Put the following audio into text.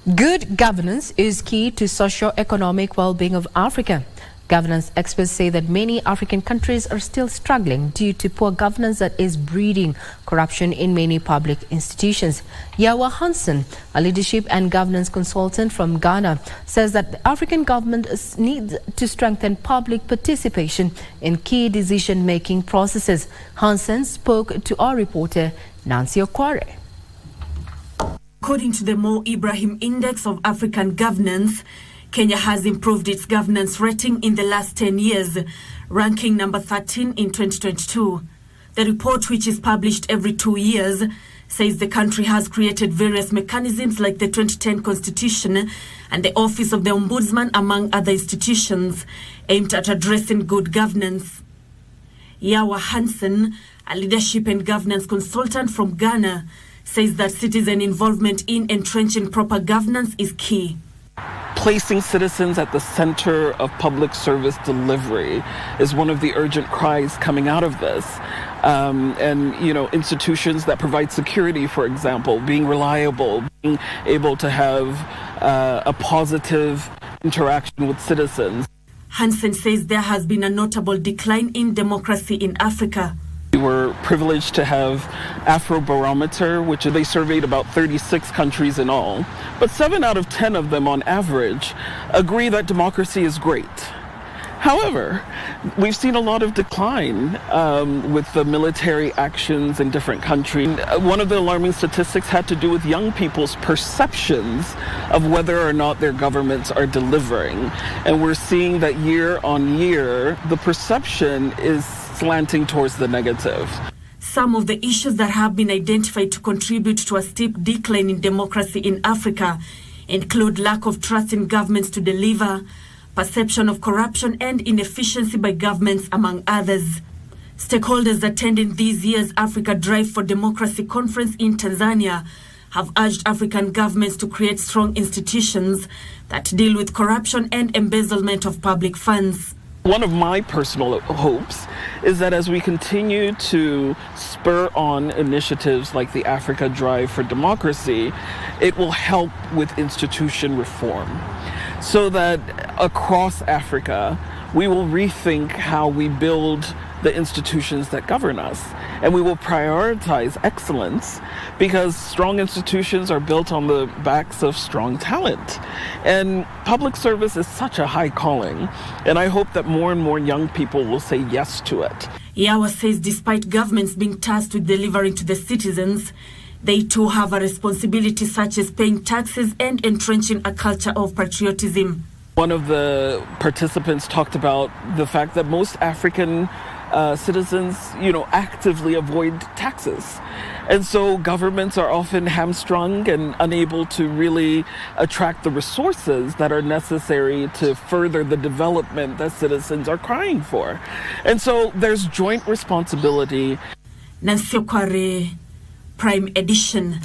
Good governance is key to socio-economic well-being of Africa. Governance experts say that many African countries are still struggling due to poor governance that is breeding corruption in many public institutions. Yawa Hansen, a leadership and governance consultant from Ghana, says that the African government needs to strengthen public participation in key decision-making processes. Hansen spoke to our reporter Nancy Okware. According to the Mo Ibrahim Index of African Governance, Kenya has improved its governance rating in the last 10 years, ranking number 13 in 2022. The report, which is published every 2 years, says the country has created various mechanisms like the 2010 Constitution and the Office of the Ombudsman, among other institutions, aimed at addressing good governance. Yawa Hansen, a leadership and governance consultant from Ghana, says that citizen involvement in entrenching proper governance is key. Placing citizens at the center of public service delivery is one of the urgent cries coming out of this. Institutions that provide security, for example, being reliable, being able to have a positive interaction with citizens. Hansen says there has been a notable decline in democracy in Africa. We were privileged to have Afrobarometer, which they surveyed about 36 countries in all. But 7 out of 10 of them on average agree that democracy is great. However, we've seen a lot of decline with the military actions in different countries. One of the alarming statistics had to do with young people's perceptions of whether or not their governments are delivering. And we're seeing that year on year, the perception is slanting towards the negative. Some of the issues that have been identified to contribute to a steep decline in democracy in Africa include lack of trust in governments to deliver, perception of corruption and inefficiency by governments, among others. Stakeholders attending this year's Africa Drive for Democracy conference in Tanzania have urged African governments to create strong institutions that deal with corruption and embezzlement of public funds. One of my personal hopes is that as we continue to spur on initiatives like the Africa Drive for Democracy, it will help with institution reform so that across Africa, we will rethink how we build the institutions that govern us. And we will prioritize excellence because strong institutions are built on the backs of strong talent. And public service is such a high calling. And I hope that more and more young people will say yes to it. Yawa says despite governments being tasked with delivering to the citizens, they too have a responsibility such as paying taxes and entrenching a culture of patriotism. One of the participants talked about the fact that most African citizens, actively avoid taxes. And so governments are often hamstrung and unable to really attract the resources that are necessary to further the development that citizens are crying for. And so there's joint responsibility. Nancy Okware, Prime Edition.